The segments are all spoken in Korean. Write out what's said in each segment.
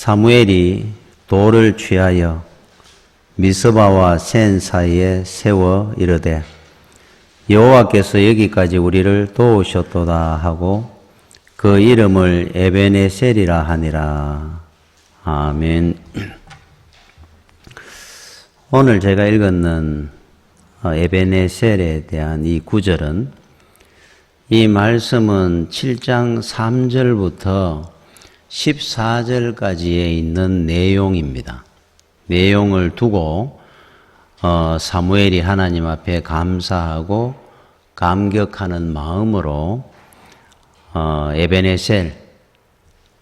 사무엘이 돌을 취하여 미스바와 센 사이에 세워 이르되 여호와께서 여기까지 우리를 도우셨도다 하고 그 이름을 에베네셀이라 하니라. 아멘. 오늘 제가 읽었는 에베네셀에 대한 이 구절은, 이 말씀은 7장 3절부터 14절까지에 있는 내용입니다. 내용을 두고 사무엘이 하나님 앞에 감사하고 감격하는 마음으로 에베네셀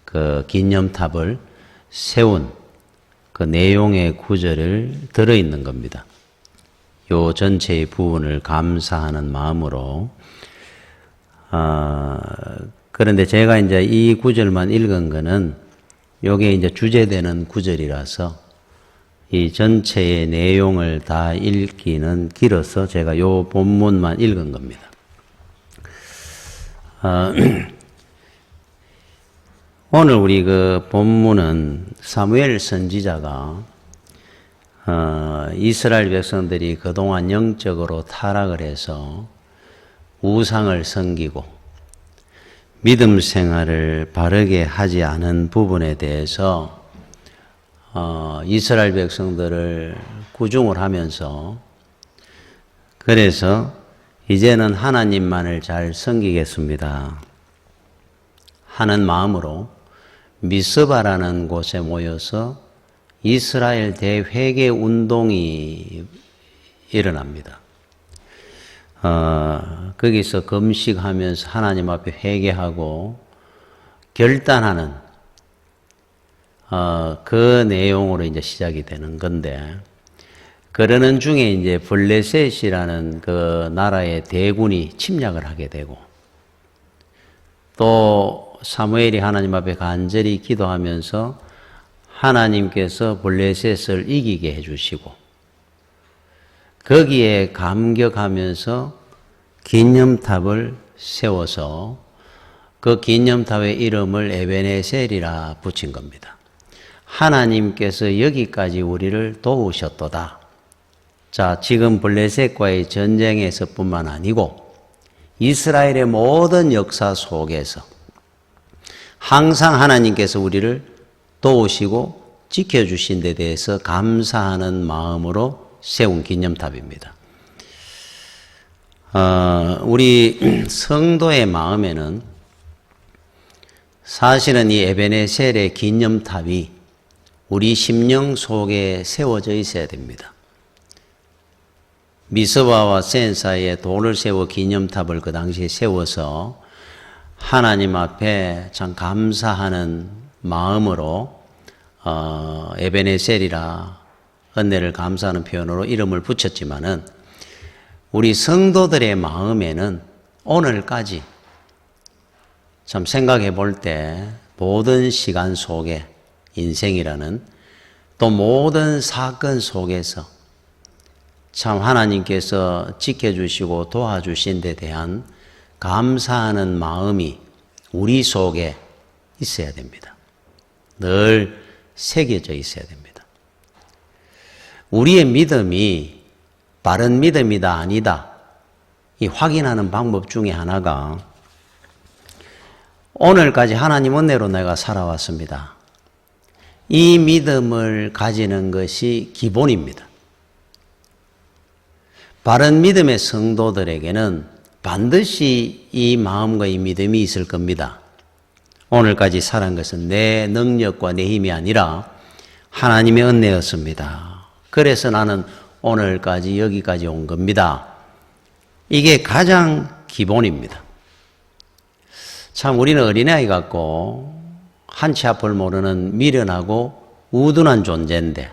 그 기념탑을 세운 그 내용의 구절을 들어있는 겁니다. 요 전체의 부분을 감사하는 마음으로. 그런데 제가 이제 이 구절만 읽은 거는 요게 이제 주제되는 구절이라서 이 전체의 내용을 다 읽기는 길어서 제가 요 본문만 읽은 겁니다. 오늘 우리 그 본문은 사무엘 선지자가 이스라엘 백성들이 그동안 영적으로 타락을 해서 우상을 섬기고 믿음 생활을 바르게 하지 않은 부분에 대해서 이스라엘 백성들을 구중을 하면서, 그래서 이제는 하나님만을 잘 섬기겠습니다 하는 마음으로 미스바라는 곳에 모여서 이스라엘 대회개 운동이 일어납니다. 거기서 금식하면서 하나님 앞에 회개하고 결단하는 그 내용으로 이제 시작이 되는 건데, 그러는 중에 이제 블레셋이라는 그 나라의 대군이 침략을 하게 되고, 또 사무엘이 하나님 앞에 간절히 기도하면서 하나님께서 블레셋을 이기게 해주시고, 거기에 감격하면서 기념탑을 세워서 그 기념탑의 이름을 에베네셀이라 붙인 겁니다. 하나님께서 여기까지 우리를 도우셨도다. 자, 지금 블레셋과의 전쟁에서뿐만 아니고 이스라엘의 모든 역사 속에서 항상 하나님께서 우리를 도우시고 지켜주신 데 대해서 감사하는 마음으로 세운 기념탑입니다. 우리 성도의 마음에는 사실은 이 에베네셀의 기념탑이 우리 심령 속에 세워져 있어야 됩니다. 미스바와 센 사이에 돌을 세워 기념탑을 그 당시에 세워서 하나님 앞에 참 감사하는 마음으로 에베네셀이라 은혜를 감사하는 표현으로 이름을 붙였지만은, 우리 성도들의 마음에는 오늘까지 참 생각해 볼 때 모든 시간 속에 인생이라는 또 모든 사건 속에서 참 하나님께서 지켜주시고 도와주신 데 대한 감사하는 마음이 우리 속에 있어야 됩니다. 늘 새겨져 있어야 됩니다. 우리의 믿음이 바른 믿음이다 아니다, 이 확인하는 방법 중에 하나가 오늘까지 하나님 은혜로 내가 살아왔습니다, 이 믿음을 가지는 것이 기본입니다. 바른 믿음의 성도들에게는 반드시 이 마음과 이 믿음이 있을 겁니다. 오늘까지 살은 것은 내 능력과 내 힘이 아니라 하나님의 은혜였습니다. 그래서 나는 오늘까지 여기까지 온 겁니다. 이게 가장 기본입니다. 참 우리는 어린아이 같고 한치 앞을 모르는 미련하고 우둔한 존재인데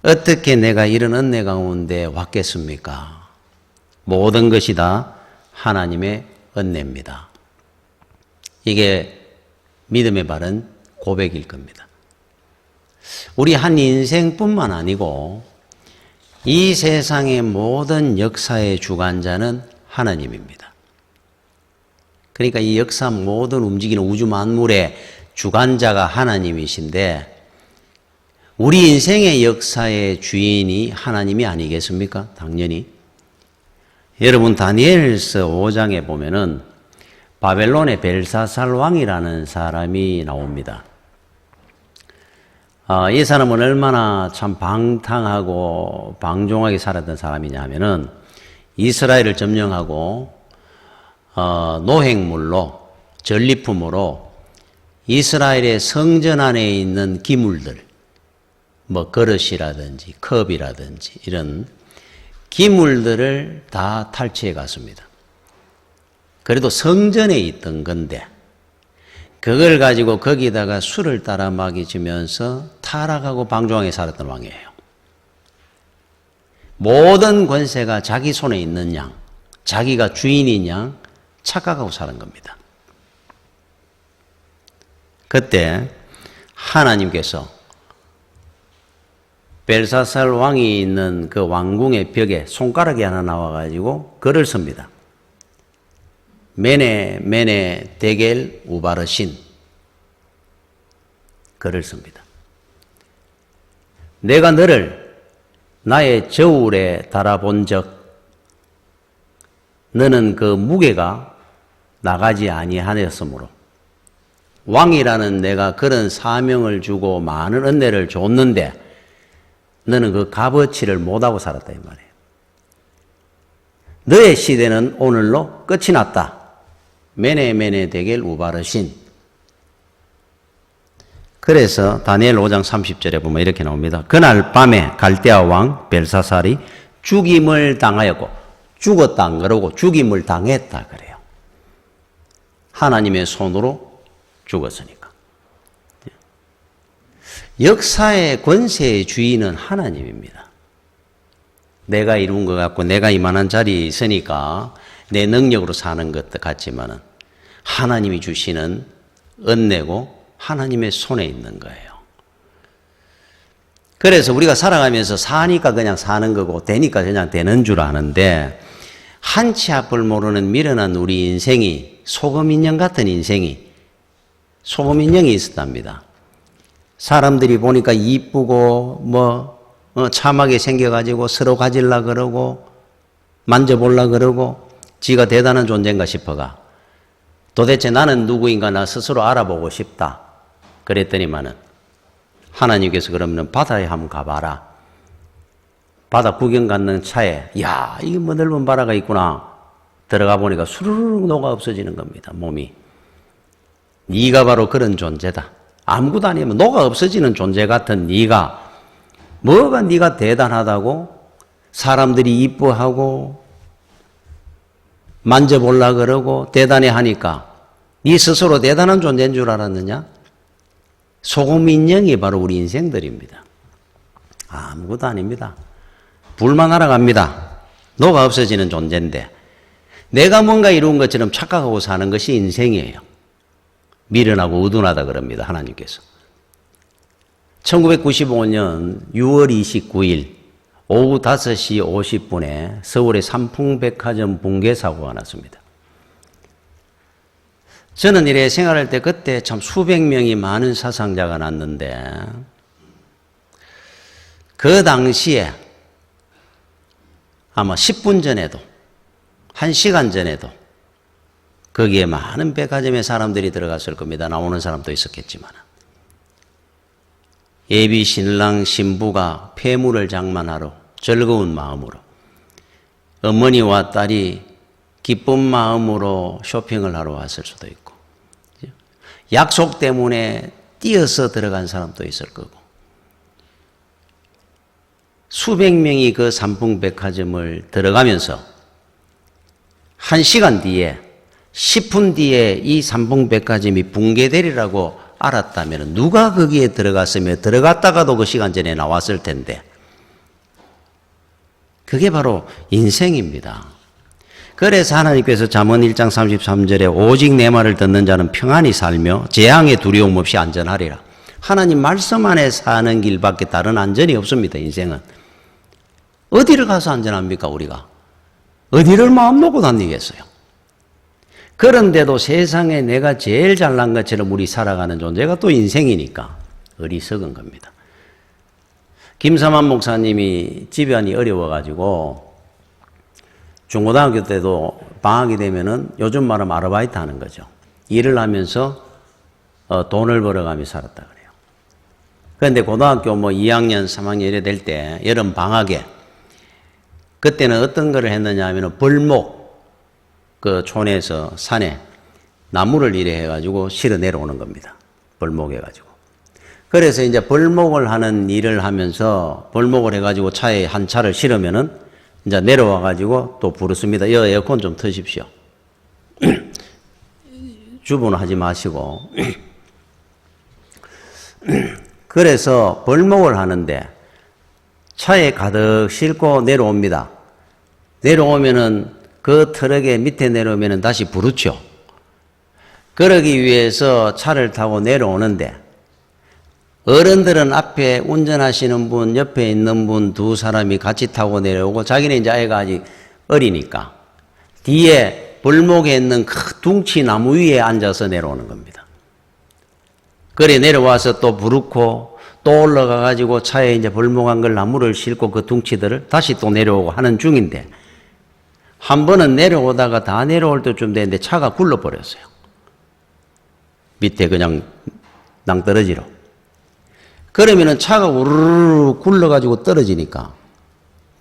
어떻게 내가 이런 은혜 가운데 왔겠습니까? 모든 것이 다 하나님의 은혜입니다. 이게 믿음의 바른 고백일 겁니다. 우리 한 인생뿐만 아니고 이 세상의 모든 역사의 주관자는 하나님입니다. 그러니까 이 역사 모든 움직이는 우주 만물의 주관자가 하나님이신데 우리 인생의 역사의 주인이 하나님이 아니겠습니까? 당연히. 여러분 다니엘서 5장에 보면은 바벨론의 벨사살 왕이라는 사람이 나옵니다. 이 사람은 얼마나 참 방탕하고 방종하게 살았던 사람이냐 하면은 이스라엘을 점령하고 노획물로 전리품으로 이스라엘의 성전 안에 있는 기물들 뭐 그릇이라든지 컵이라든지 이런 기물들을 다 탈취해 갔습니다. 그래도 성전에 있던 건데 그걸 가지고 거기다가 술을 따라 먹이면서 타락하고 방종하게 살았던 왕이에요. 모든 권세가 자기 손에 있는 양, 자기가 주인인 양 착각하고 사는 겁니다. 그때 하나님께서 벨사살 왕이 있는 그 왕궁의 벽에 손가락이 하나 나와가지고 글을 씁니다. 메네 데겔 우바르신 글을 씁니다. 내가 너를 나의 저울에 달아본 적 너는 그 무게가 나가지 아니하였으므로 왕이라는 내가 그런 사명을 주고 많은 은혜를 줬는데 너는 그 값어치를 못하고 살았다 이 말이에요. 너의 시대는 오늘로 끝이 났다. 메네 데겔 우바르신. 그래서 다니엘 5장 30절에 보면 이렇게 나옵니다. 그날 밤에 갈대아 왕 벨사살이 죽임을 당하였고 죽었다 안 그러고 죽임을 당했다 그래요. 하나님의 손으로 죽었으니까. 역사의 권세의 주인은 하나님입니다. 내가 이룬 것 같고 내가 이만한 자리에 있으니까 내 능력으로 사는 것 같지만은 하나님이 주시는 은혜고 하나님의 손에 있는 거예요. 그래서 우리가 살아가면서 사니까 그냥 사는 거고 되니까 그냥 되는 줄 아는데 한치 앞을 모르는 미련한 우리 인생이 소금인형 같은 인생이 소금인형이 있었답니다. 사람들이 보니까 이쁘고 참하게 생겨가지고 서로 가질라 그러고 만져볼라 그러고 지가 대단한 존재인가 싶어가 도대체 나는 누구인가 나 스스로 알아보고 싶다. 그랬더니만은 하나님께서 그러면 바다에 한번 가봐라. 바다 구경 갔는 차에 야 이게 뭐 넓은 바다가 있구나. 들어가 보니까 수르륵 녹아 없어지는 겁니다. 몸이. 네가 바로 그런 존재다. 아무것도 아니면 녹아 없어지는 존재 같은 네가 뭐가 네가 대단하다고 사람들이 이뻐하고 만져보려 그러고 대단해 하니까 네 스스로 대단한 존재인 줄 알았느냐? 소금인형이 바로 우리 인생들입니다. 아무것도 아닙니다. 불만 하러 갑니다. 녹아 없어지는 존재인데 내가 뭔가 이룬 것처럼 착각하고 사는 것이 인생이에요. 미련하고 의둔하다 그럽니다. 하나님께서. 1995년 6월 29일 오후 5시 50분에 서울의 삼풍백화점 붕괴 사고가 났습니다. 저는 이래 생활할 때 그때 참 수백 명이 많은 사상자가 났는데 그 당시에 아마 10분 전에도 1시간 전에도 거기에 많은 백화점에 사람들이 들어갔을 겁니다. 나오는 사람도 있었겠지만 예비 신랑 신부가 폐물을 장만하러 즐거운 마음으로 어머니와 딸이 기쁜 마음으로 쇼핑을 하러 왔을 수도 있고 약속 때문에 뛰어서 들어간 사람도 있을 거고 수백 명이 그 삼풍백화점을 들어가면서 1시간 뒤에 10분 뒤에 이 삼풍백화점이 붕괴되리라고 알았다면 누가 거기에 들어갔으며 들어갔다가도 그 시간 전에 나왔을 텐데 그게 바로 인생입니다. 그래서 하나님께서 잠언 1장 33절에 오직 내 말을 듣는 자는 평안히 살며 재앙의 두려움 없이 안전하리라. 하나님 말씀 안에 사는 길밖에 다른 안전이 없습니다. 인생은. 어디를 가서 안전합니까 우리가? 어디를 마음 놓고 다니겠어요? 그런데도 세상에 내가 제일 잘난 것처럼 우리 살아가는 존재가 또 인생이니까 어리석은 겁니다. 김삼환 목사님이 집안이 어려워가지고 중고등학교 때도 방학이 되면은 요즘 말하면 아르바이트 하는 거죠. 일을 하면서 돈을 벌어가며 살았다 그래요. 그런데 고등학교 뭐 2학년, 3학년 이래 될 때 여름 방학에 그때는 어떤 거를 했느냐 하면은 벌목, 그 촌에서 산에 나무를 이래 해가지고 실어 내려오는 겁니다. 벌목 해가지고. 그래서 이제 벌목을 하는 일을 하면서 벌목을 해가지고 차에 한 차를 실으면은 이제 내려와가지고 또 부르습니다. 에어컨 좀 트십시오. 주부는 하지 마시고. 그래서 벌목을 하는데 차에 가득 싣고 내려옵니다. 내려오면은 그 트럭에 밑에 내려오면은 다시 부르죠. 그러기 위해서 차를 타고 내려오는데 어른들은 앞에 운전하시는 분, 옆에 있는 분 두 사람이 같이 타고 내려오고 자기는 이제 아이가 아직 어리니까 뒤에 벌목에 있는 큰 둥치 나무 위에 앉아서 내려오는 겁니다. 그래 내려와서 또 부르고 또 올라가 가지고 차에 이제 벌목한 걸 나무를 싣고 그 둥치들을 다시 또 내려오고 하는 중인데 한 번은 내려오다가 다 내려올 때쯤 됐는데 차가 굴러버렸어요. 밑에 그냥 낭떠러지로. 그러면은 차가 우르르 굴러가지고 떨어지니까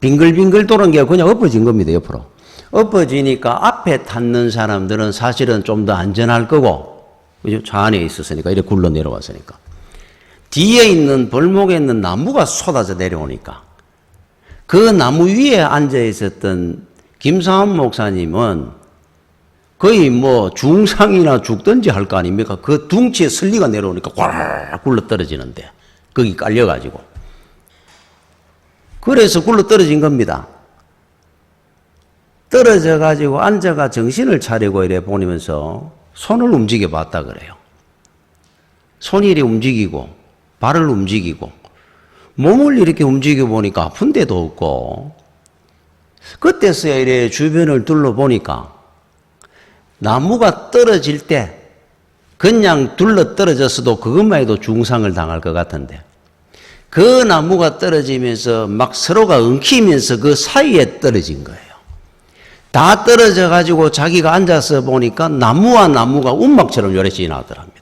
빙글빙글 도는 게 그냥 엎어진 겁니다, 옆으로. 엎어지니까 앞에 탔는 사람들은 사실은 좀 더 안전할 거고, 그죠? 차 안에 있었으니까, 이렇게 굴러 내려왔으니까. 뒤에 있는 벌목에 있는 나무가 쏟아져 내려오니까 그 나무 위에 앉아 있었던 김삼환 목사님은 거의 뭐 중상이나 죽든지 할 거 아닙니까? 그 둥치에 슬리가 내려오니까 꽉 굴러 떨어지는데 거기 깔려가지고 그래서 굴러 떨어진 겁니다. 떨어져가지고 앉아가 정신을 차리고 이래 보면서 손을 움직여 봤다 그래요. 손이 이렇게 움직이고 발을 움직이고 몸을 이렇게 움직여 보니까 아픈 데도 없고 그때서야 이래 주변을 둘러보니까 나무가 떨어질 때 그냥 둘러 떨어졌어도 그것만 해도 중상을 당할 것 같은데 그 나무가 떨어지면서 막 서로가 엉키면서 그 사이에 떨어진 거예요. 다 떨어져 가지고 자기가 앉아서 보니까 나무와 나무가 움막처럼 요래 지나더랍니다.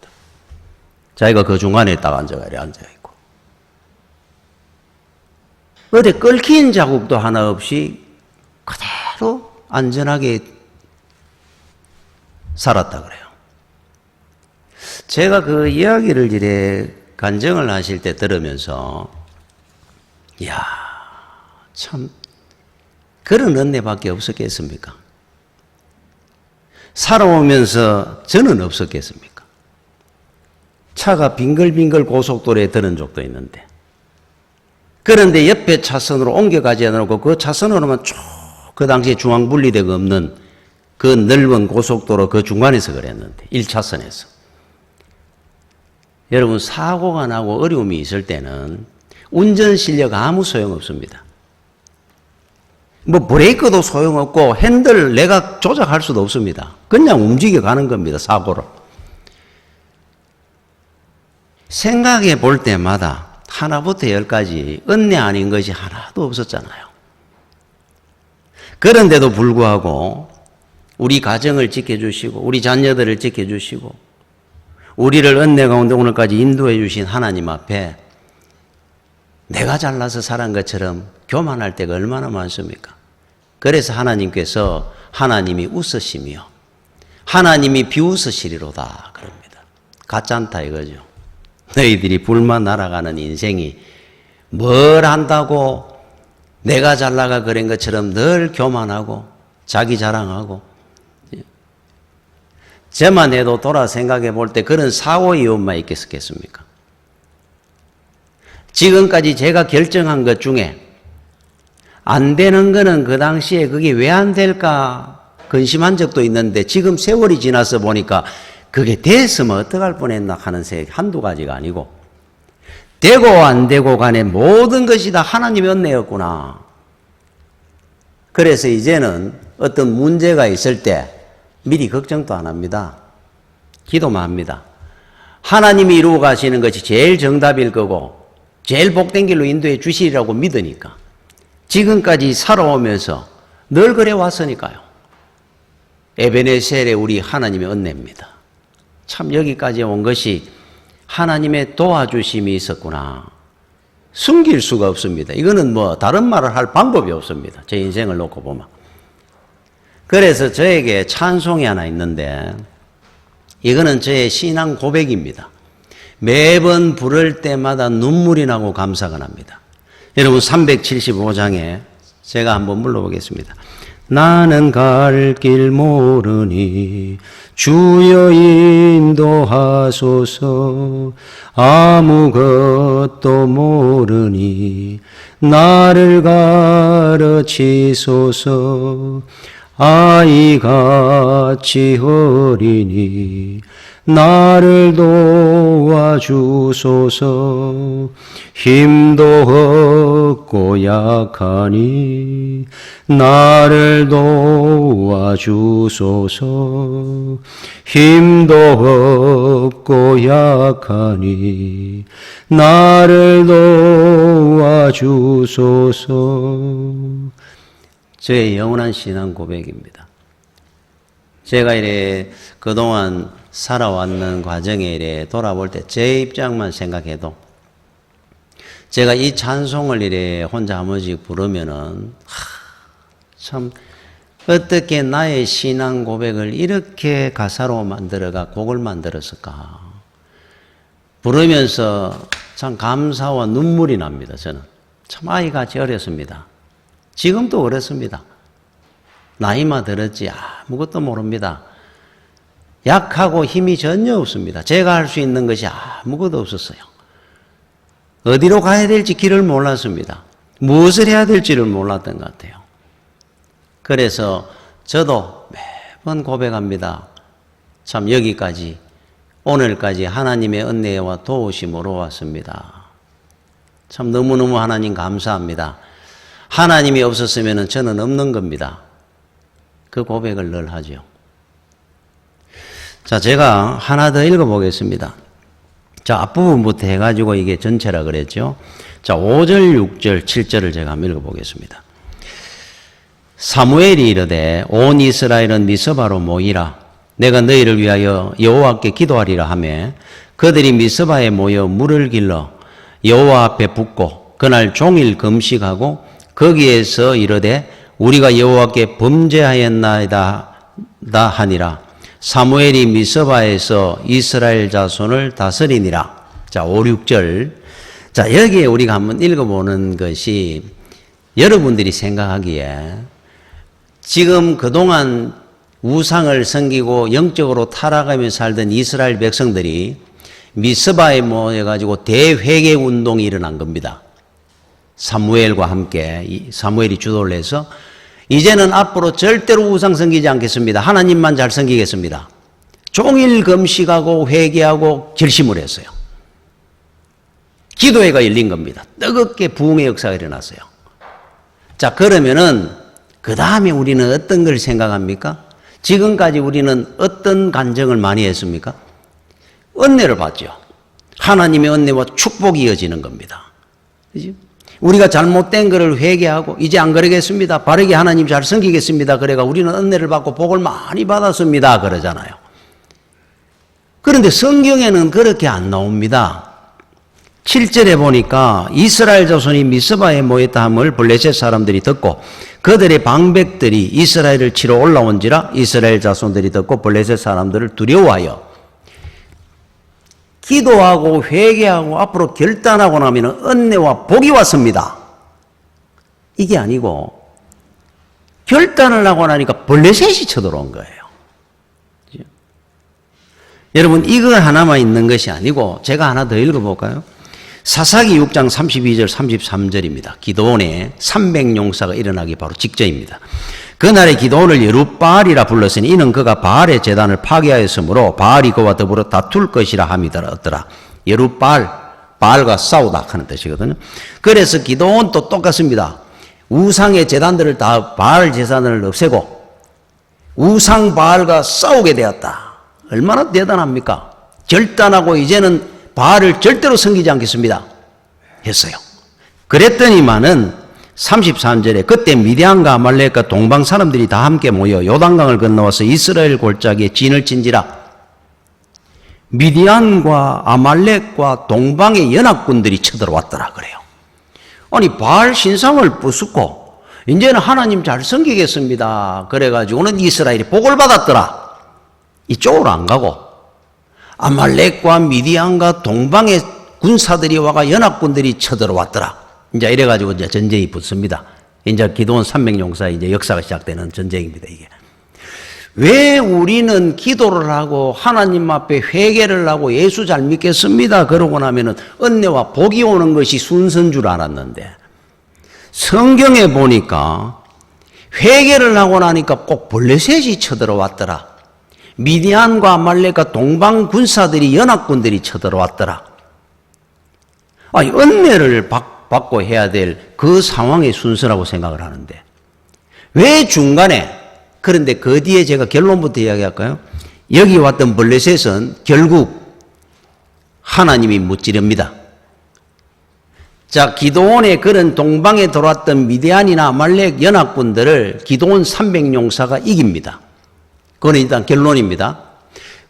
자기가 그 중간에 딱 앉아있고 어디 끓긴 자국도 하나 없이 그대로 안전하게 살았다 그래요. 제가 그 이야기를 이래 간증을 하실 때 들으면서 이야 참 그런 은혜밖에 없었겠습니까? 살아오면서 저는 없었겠습니까? 차가 빙글빙글 고속도로에 드는 적도 있는데 그런데 옆에 차선으로 옮겨가지 않고 그 차선으로만 쭉 그 당시에 중앙분리대가 없는 그 넓은 고속도로 그 중간에서 그랬는데 1차선에서 여러분 사고가 나고 어려움이 있을 때는 운전 실력 아무 소용없습니다. 뭐 브레이크도 소용없고 핸들 내가 조작할 수도 없습니다. 그냥 움직여가는 겁니다. 사고로. 생각해 볼 때마다 하나부터 열까지 은혜 아닌 것이 하나도 없었잖아요. 그런데도 불구하고 우리 가정을 지켜주시고 우리 자녀들을 지켜주시고 우리를 은혜 가운데 오늘까지 인도해 주신 하나님 앞에 내가 잘나서 살은 것처럼 교만할 때가 얼마나 많습니까? 그래서 하나님께서 하나님이 웃으시며 하나님이 비웃으시리로다 그럽니다. 가짜안타 이거죠. 너희들이 불만 날아가는 인생이 뭘 한다고 내가 잘나가 그런 것처럼 늘 교만하고 자기 자랑하고 저만 해도 돌아 생각해 볼 때 그런 사고 이유만 있겠습니까? 지금까지 제가 결정한 것 중에 안 되는 거는 그 당시에 그게 왜 안 될까 근심한 적도 있는데 지금 세월이 지나서 보니까 그게 됐으면 어떡할 뻔했나 하는 생각이 한두 가지가 아니고 되고 안 되고 간에 모든 것이 다 하나님의 은혜였구나. 그래서 이제는 어떤 문제가 있을 때 미리 걱정도 안 합니다. 기도만 합니다. 하나님이 이루어 가시는 것이 제일 정답일 거고 제일 복된 길로 인도해 주시리라고 믿으니까 지금까지 살아오면서 늘 그래 왔으니까요. 에베네셀의 우리 하나님의 은혜입니다. 참 여기까지 온 것이 하나님의 도와주심이 있었구나. 숨길 수가 없습니다. 이거는 뭐 다른 말을 할 방법이 없습니다. 제 인생을 놓고 보면. 그래서 저에게 찬송이 하나 있는데 이거는 저의 신앙 고백입니다. 매번 부를 때마다 눈물이 나고 감사가 납니다. 여러분 375장에 제가 한번 불러보겠습니다. 나는 갈 길 모르니 주여 인도하소서. 아무것도 모르니 나를 가르치소서. 아이같이 어리니 나를 도와주소서. 힘도 없고 약하니 나를 도와주소서. 힘도 없고 약하니 나를 도와주소서. 저의 영원한 신앙 고백입니다. 제가 이래 그동안 살아왔는 과정에 이래 돌아볼 때 제 입장만 생각해도 제가 이 찬송을 이래 혼자 한 번씩 부르면은 참 어떻게 나의 신앙 고백을 이렇게 가사로 만들어가 곡을 만들었을까. 부르면서 참 감사와 눈물이 납니다. 저는 참 아이같이 어렸습니다. 지금도 어렸습니다. 나이만 들었지 아무것도 모릅니다. 약하고 힘이 전혀 없습니다. 제가 할 수 있는 것이 아무것도 없었어요. 어디로 가야 될지 길을 몰랐습니다. 무엇을 해야 될지를 몰랐던 것 같아요. 그래서 저도 매번 고백합니다. 참 여기까지 오늘까지 하나님의 은혜와 도우심으로 왔습니다. 참 너무너무 하나님 감사합니다. 하나님이 없었으면 저는 없는 겁니다. 그 고백을 늘 하죠. 자, 제가 하나 더 읽어보겠습니다. 자, 앞부분부터 해가지고 이게 전체라 그랬죠. 자, 5절, 6절, 7절을 제가 한번 읽어보겠습니다. 사무엘이 이르되 온 이스라엘은 미스바로 모이라. 내가 너희를 위하여 여호와께 기도하리라 하며 그들이 미스바에 모여 물을 길러 여호와 앞에 붓고 그날 종일 금식하고 거기에서 이르되 우리가 여호와께 범죄하였나이다 하니라. 사무엘이 미스바에서 이스라엘 자손을 다스리니라. 자, 5, 6절. 자, 여기에 우리가 한번 읽어보는 것이 여러분들이 생각하기에 지금 그동안 우상을 섬기고 영적으로 타락하며 살던 이스라엘 백성들이 미스바에 모여가지고 대회개 운동이 일어난 겁니다. 사무엘과 함께 사무엘이 주도를 해서 이제는 앞으로 절대로 우상 섬기지 않겠습니다. 하나님만 잘 섬기겠습니다. 종일 금식하고 회개하고 결심을 했어요. 기도회가 열린 겁니다. 뜨겁게 부흥의 역사가 일어났어요. 자, 그러면은 그 다음에 우리는 어떤 걸 생각합니까? 지금까지 우리는 어떤 간증을 많이 했습니까? 은혜를 받죠. 하나님의 은혜와 축복이 이어지는 겁니다. 그죠? 우리가 잘못된 것을 회개하고 이제 안 그러겠습니다. 바르게 하나님 잘 섬기겠습니다. 그래가 우리는 은혜를 받고 복을 많이 받았습니다. 그러잖아요. 그런데 성경에는 그렇게 안 나옵니다. 7절에 보니까 이스라엘 자손이 미스바에 모였다 함을 블레셋 사람들이 듣고 그들의 방백들이 이스라엘을 치러 올라온지라 이스라엘 자손들이 듣고 블레셋 사람들을 두려워하여 기도하고 회개하고 앞으로 결단하고 나면 은혜와 복이 왔습니다. 이게 아니고 결단을 하고 나니까 블레셋이 쳐들어온 거예요. 그렇죠? 여러분 이거 하나만 있는 것이 아니고 제가 하나 더 읽어볼까요? 사사기 6장 32절 33절입니다. 기드온의 300용사가 일어나기 바로 직전입니다. 그날의 기드온을 여룻바알이라 불렀으니 이는 그가 바알의 제단을 파괴하였으므로 바알이 그와 더불어 다툴 것이라 함이더라. 여룻바알, 바알과 싸우다 하는 뜻이거든요. 그래서 기드온도 똑같습니다. 우상의 제단들을 다 바알 제단을 없애고 우상 바알과 싸우게 되었다. 얼마나 대단합니까? 결단하고 이제는 바알을 절대로 섬기지 않겠습니다 했어요. 그랬더니만은 33절에 그때 미디안과 아말렉과 동방 사람들이 다 함께 모여 요단강을 건너와서 이스라엘 골짜기에 진을 친지라. 미디안과 아말렉과 동방의 연합군들이 쳐들어왔더라 그래요. 아니 바알 신상을 부수고 이제는 하나님 잘 섬기겠습니다. 그래가지고는 이스라엘이 복을 받았더라. 이쪽으로 안 가고 아말렉과 미디안과 동방의 군사들이 와가 연합군들이 쳐들어왔더라. 이제 이래가지고 이제 전쟁이 붙습니다. 이제 기도원 300용사의 이제 역사가 시작되는 전쟁입니다, 이게. 왜 우리는 기도를 하고 하나님 앞에 회개를 하고 예수 잘 믿겠습니다. 그러고 나면은 은혜와 복이 오는 것이 순서인 줄 알았는데 성경에 보니까 회개를 하고 나니까 꼭 블레셋이 쳐들어왔더라. 미디안과 아말렉과 동방 군사들이 연합군들이 쳐들어왔더라. 아니 은혜를 받고 해야 될 그 상황의 순서라고 생각을 하는데 왜 중간에 그런데 그 뒤에 제가 결론부터 이야기할까요? 여기 왔던 블레셋은 결국 하나님이 무찌릅니다. 자, 기도원에 그런 동방에 들어왔던 미디안이나 아말렉 연합군들을 기도원 300용사가 이깁니다. 그건 일단 결론입니다.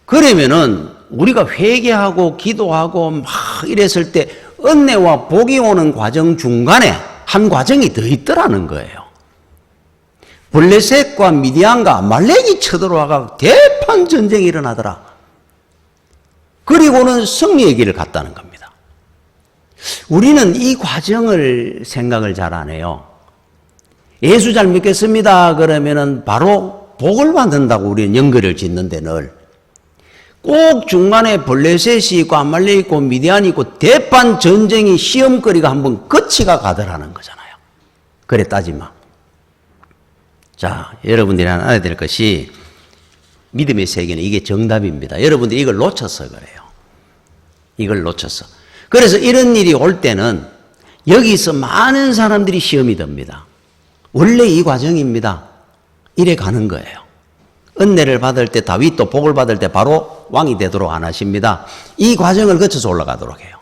그러면은 우리가 회개하고 기도하고 막 이랬을 때 은혜와 복이 오는 과정 중간에 한 과정이 더 있더라는 거예요. 블레셋과 미디안과 아말렉이 쳐들어와가 대판 전쟁이 일어나더라. 그리고는 승리의 길을 갔다는 겁니다. 우리는 이 과정을 생각을 잘 안 해요. 예수 잘 믿겠습니다. 그러면은 바로 복을 받는다고 우리는 연결을 짓는데 늘. 꼭 중간에 블레셋이 있고 아말렉이 있고 미디안이 있고 대판 전쟁이 시험거리가 한번 끝이가 가더라는 거잖아요. 그래 따지마. 자, 여러분들이 하나 알아야 될 것이 믿음의 세계는 이게 정답입니다. 여러분들이 이걸 놓쳐서 그래요. 이걸 놓쳐서. 그래서 이런 일이 올 때는 여기서 많은 사람들이 시험이 듭니다. 원래 이 과정입니다. 이래 가는 거예요. 은혜를 받을 때 다윗도 복을 받을 때 바로 왕이 되도록 안 하십니다. 이 과정을 거쳐서 올라가도록 해요.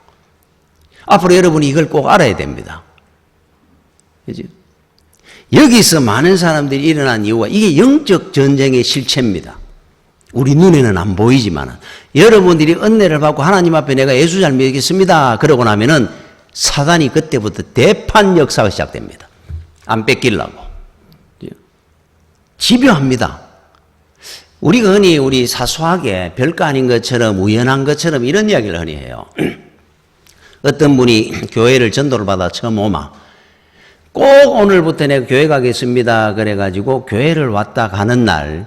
앞으로 여러분이 이걸 꼭 알아야 됩니다. 그죠? 여기서 많은 사람들이 일어난 이유가 이게 영적 전쟁의 실체입니다. 우리 눈에는 안 보이지만 여러분들이 은혜를 받고 하나님 앞에 내가 예수 잘 믿겠습니다. 그러고 나면은 사단이 그때부터 대판 역사가 시작됩니다. 안 뺏기려고. 집요합니다. 우리가 흔히 우리 사소하게 별거 아닌 것처럼 우연한 것처럼 이런 이야기를 흔히 해요. 어떤 분이 교회를 전도를 받아 처음 오마 꼭 오늘부터 내가 교회 가겠습니다. 그래가지고 교회를 왔다 가는 날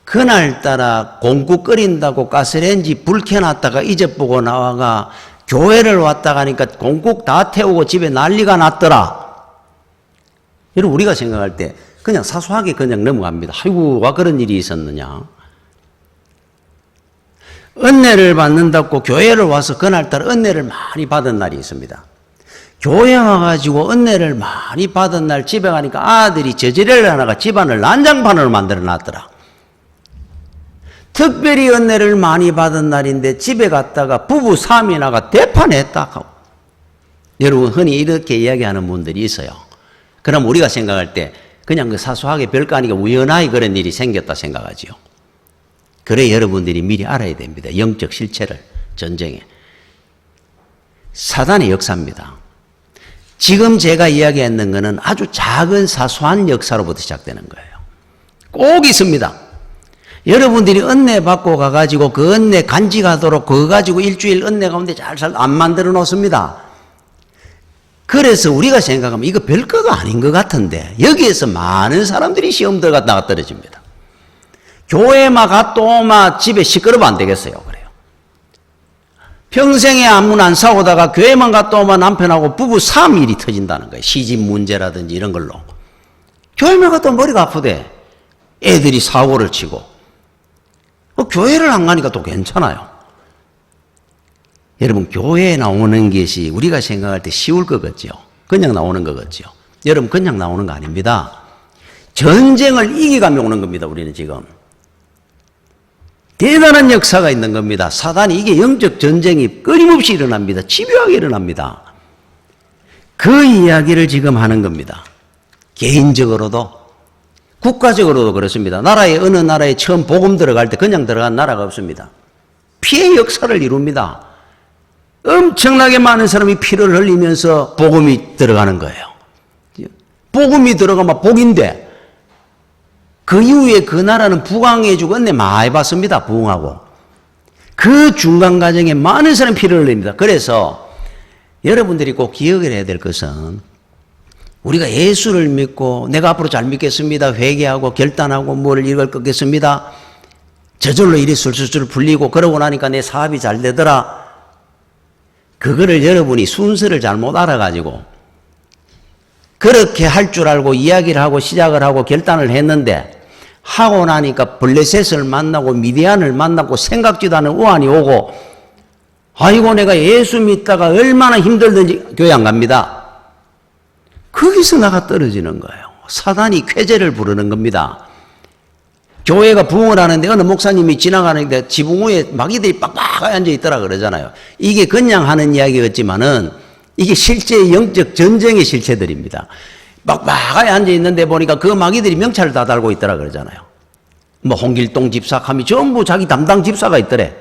그날따라 공국 끓인다고 가스레인지 불 켜놨다가 잊어보고 나와가 교회를 왔다 가니까 공국 다 태우고 집에 난리가 났더라. 여러분 우리가 생각할 때 그냥 사소하게 그냥 넘어갑니다. 아이고 와 그런 일이 있었느냐. 은혜를 받는다고 교회를 와서 그날따라 은혜를 많이 받은 날이 있습니다. 교회 와가지고 은혜를 많이 받은 날 집에 가니까 아들이 저지레를 하나가 집안을 난장판으로 만들어 놨더라. 특별히 은혜를 많이 받은 날인데 집에 갔다가 부부 3이나가 대판했다. 여러분 흔히 이렇게 이야기하는 분들이 있어요. 그럼 우리가 생각할 때 그냥 그 사소하게 별거 아니게 우연하게 그런 일이 생겼다 생각하지요. 그래 여러분들이 미리 알아야 됩니다. 영적 실체를 전쟁에. 사단의 역사입니다. 지금 제가 이야기했는 것은 아주 작은 사소한 역사로부터 시작되는 거예요. 꼭 있습니다. 여러분들이 은혜 받고 가가지고 그 은혜 간직하도록 그거 가지고 일주일 은혜 가운데 잘 안 만들어 놓습니다. 그래서 우리가 생각하면 이거 별거가 아닌 것 같은데 여기에서 많은 사람들이 시험 들어갔다가 떨어집니다. 교회만 갔다 오면 집에 시끄러우면 안 되겠어요. 그래요. 평생에 아무나 안 싸우다가 교회만 갔다 오면 남편하고 부부 3일이 터진다는 거예요. 시집 문제라든지 이런 걸로. 교회만 갔다 오면 머리가 아프대. 애들이 사고를 치고. 교회를 안 가니까 또 괜찮아요. 여러분 교회에 나오는 것이 우리가 생각할 때 쉬울 것 같죠. 그냥 나오는 것 같죠. 여러분 그냥 나오는 거 아닙니다. 전쟁을 이기가며 오는 겁니다. 우리는 지금. 대단한 역사가 있는 겁니다. 사단이 이게 영적 전쟁이 끊임없이 일어납니다. 집요하게 일어납니다. 그 이야기를 지금 하는 겁니다. 개인적으로도 국가적으로도 그렇습니다. 나라에 어느 나라에 처음 복음 들어갈 때 그냥 들어간 나라가 없습니다. 피해 역사를 이룹니다. 엄청나게 많은 사람이 피를 흘리면서 복음이 들어가는 거예요. 복음이 들어가면 복인데 그 이후에 그 나라는 부강해주고 은혜 많이 받습니다. 부흥하고. 그 중간 과정에 많은 사람이 피를 흘립니다. 그래서 여러분들이 꼭 기억을 해야 될 것은 우리가 예수를 믿고 내가 앞으로 잘 믿겠습니다. 회개하고 결단하고 뭘 이걸 끊겠습니다. 저절로 일이 술술 풀리고 그러고 나니까 내 사업이 잘 되더라. 그거를 여러분이 순서를 잘못 알아가지고 그렇게 할 줄 알고 이야기를 하고 시작을 하고 결단을 했는데 하고 나니까 블레셋을 만나고 미디안을 만나고 생각지도 않은 우환이 오고 아이고 내가 예수 믿다가 얼마나 힘들든지 교회 안 갑니다. 거기서 나가 떨어지는 거예요. 사단이 쾌재를 부르는 겁니다. 교회가 부흥을 하는데 어느 목사님이 지나가는데 지붕 위에 마귀들이 빡빡하게 앉아있더라 그러잖아요. 이게 그냥 하는 이야기였지만은 이게 실제 영적 전쟁의 실체들입니다. 빡빡하게 앉아있는데 보니까 그 마귀들이 명찰을 다 달고 있더라 그러잖아요. 뭐 홍길동 집사 하면 전부 자기 담당 집사가 있더래.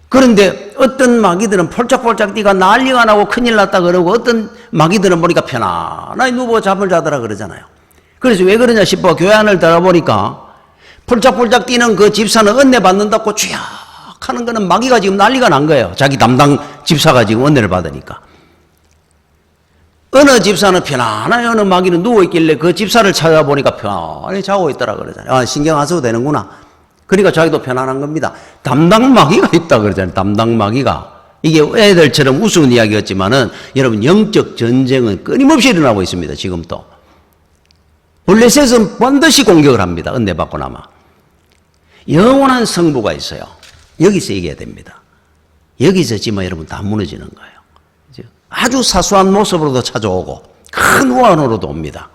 그런데 어떤 마귀들은 폴짝폴짝 뛰가 난리가 나고 큰일 났다 그러고 어떤 마귀들은 보니까 편안하게 누워 잠을 자더라 그러잖아요. 그래서 왜 그러냐 싶어 교회 안을 들어보니까 폴짝폴짝 뛰는 그 집사는 은혜 받는다고 쥐약 하는 거는 마귀가 지금 난리가 난 거예요. 자기 담당 집사가 지금 은혜를 받으니까. 어느 집사는 편안하게 어느 마귀는 누워있길래 그 집사를 찾아보니까 편안히 자고 있더라 그러잖아요. 아, 신경 안 써도 되는구나. 그러니까 자기도 편안한 겁니다. 담당 마귀가 있다 그러잖아요. 담당 마귀가. 이게 애들처럼 우스운 이야기였지만은 여러분 영적 전쟁은 끊임없이 일어나고 있습니다. 지금도. 블레셋은 반드시 공격을 합니다. 은혜 받고 나면. 영원한 성부가 있어요. 여기서 얘기해야 됩니다. 여기서 지금 여러분 다 무너지는 거예요. 아주 사소한 모습으로도 찾아오고 큰 우환으로도 옵니다.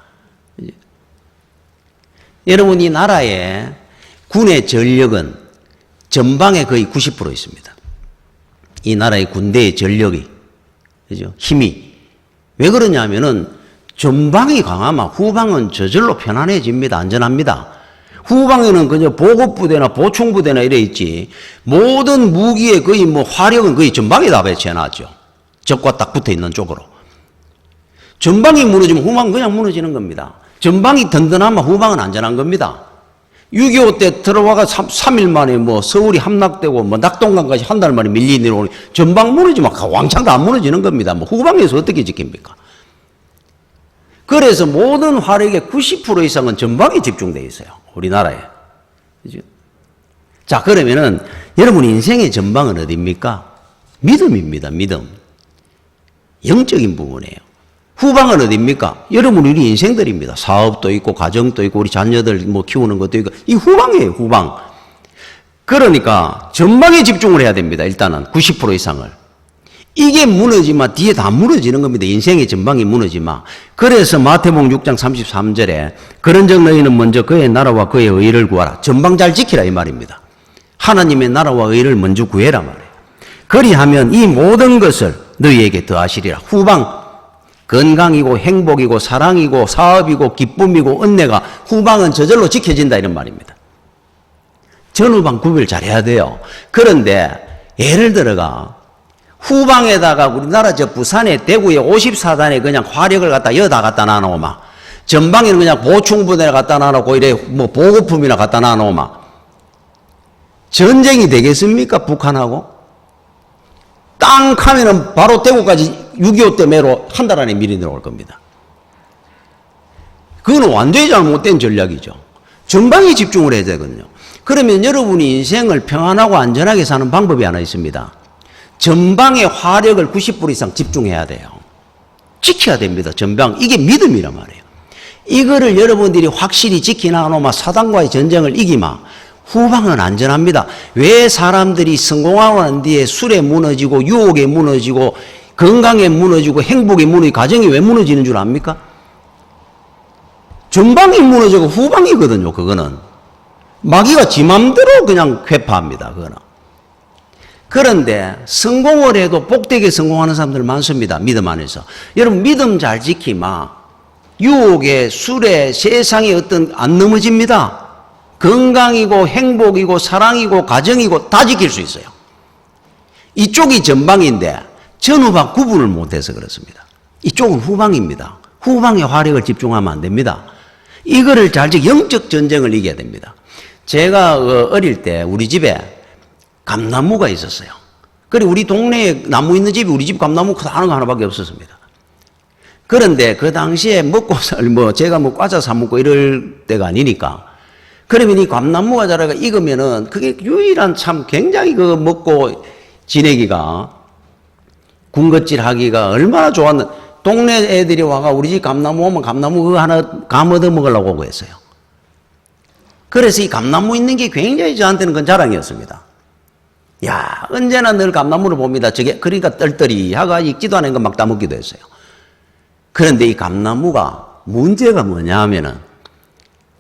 여러분 이 나라에 군의 전력은 전방에 거의 90% 있습니다. 이 나라의 군대의 전력이, 그죠? 힘이. 왜 그러냐면은 전방이 강하면 후방은 저절로 편안해집니다. 안전합니다. 후방에는 그저 보급부대나 보충부대나 이래 있지, 모든 무기의 거의 뭐 화력은 거의 전방에 다 배치해놨죠. 적과 딱 붙어 있는 쪽으로. 전방이 무너지면 후방은 그냥 무너지는 겁니다. 전방이 든든하면 후방은 안전한 겁니다. 6.25 때 들어와가 3일 만에 뭐 서울이 함락되고 뭐 낙동강까지 한 달 만에 밀리 내려오니 전방 무너지면 왕창 다 무너지는 겁니다. 뭐 후방에서 어떻게 지킵니까? 그래서 모든 화력의 90% 이상은 전방에 집중되어 있어요. 우리나라에. 그죠? 자, 그러면은 여러분 인생의 전방은 어디입니까? 믿음입니다. 믿음. 영적인 부분이에요. 후방은 어디입니까? 여러분 우리 인생들입니다. 사업도 있고 가정도 있고 우리 자녀들 뭐 키우는 것도 있고 이 후방이에요. 후방. 그러니까 전방에 집중을 해야 됩니다. 일단은 90% 이상을. 이게 무너지면 뒤에 다 무너지는 겁니다. 인생의 전방이 무너지면. 그래서 마태복음 6장 33절에 그런즉 너희는 먼저 그의 나라와 그의 의를 구하라. 전방 잘 지키라 이 말입니다. 하나님의 나라와 의를 먼저 구해라 말이에요. 그리하면 이 모든 것을 너희에게 더하시리라. 후방 건강이고 행복이고 사랑이고 사업이고 기쁨이고 은혜가 후방은 저절로 지켜진다 이런 말입니다. 전후방 구별 잘해야 돼요. 그런데 예를 들어가 후방에다가 우리나라 저 부산에 대구에 54단에 그냥 화력을 갖다 여다 갖다 놔놓으마. 전방에는 그냥 보충부대를 갖다 놔놓고 이래 뭐 보급품이나 갖다 놔놓으마. 전쟁이 되겠습니까? 북한하고? 땅 하면은 바로 대구까지 6.25 때 매로 한 달 안에 밀이 내려올 겁니다. 그건 완전히 잘못된 전략이죠. 전방에 집중을 해야 되거든요. 그러면 여러분이 인생을 평안하고 안전하게 사는 방법이 하나 있습니다. 전방의 화력을 90% 이상 집중해야 돼요. 지켜야 됩니다. 전방. 이게 믿음이란 말이에요. 이거를 여러분들이 확실히 지키나노마 사단과의 전쟁을 이기마 후방은 안전합니다. 왜 사람들이 성공하고 난 뒤에 술에 무너지고 유혹에 무너지고 건강에 무너지고 행복에 무너지고 가정이 왜 무너지는 줄 압니까? 전방이 무너지고 후방이거든요, 그거는. 마귀가 지 맘대로 그냥 회파합니다, 그거는. 그런데 성공을 해도 복되게 성공하는 사람들 많습니다, 믿음 안에서. 여러분, 믿음 잘 지키면 유혹에, 술에, 세상에 어떤 안 넘어집니다. 건강이고 행복이고 사랑이고 가정이고 다 지킬 수 있어요. 이쪽이 전방인데 전후방 구분을 못해서 그렇습니다. 이쪽은 후방입니다. 후방에 화력을 집중하면 안 됩니다. 이거를 잘 영적 전쟁을 이겨야 됩니다. 제가 어릴 때 우리 집에 감나무가 있었어요. 그리고 우리 동네에 나무 있는 집이 우리 집 감나무 하는 거 하나밖에 없었습니다. 그런데 그 당시에 먹고 제가 과자 사 먹고 이럴 때가 아니니까. 그러면 이 감나무가 자라가 익으면은 그게 유일한 참 굉장히 먹고 지내기가 군것질 하기가 얼마나 좋았는. 동네 애들이 와가 우리 집 감나무 오면 감나무 그거 하나 감 얻어 먹으려고 하고 했어요. 그래서 이 감나무 있는 게 굉장히 저한테는 건 자랑이었습니다. 야, 언제나 늘 감나무를 봅니다. 저게 그러니까 떨떨이 하가 익지도 않은 거 막 따먹기도 했어요. 그런데 이 감나무가 문제가 뭐냐 하면은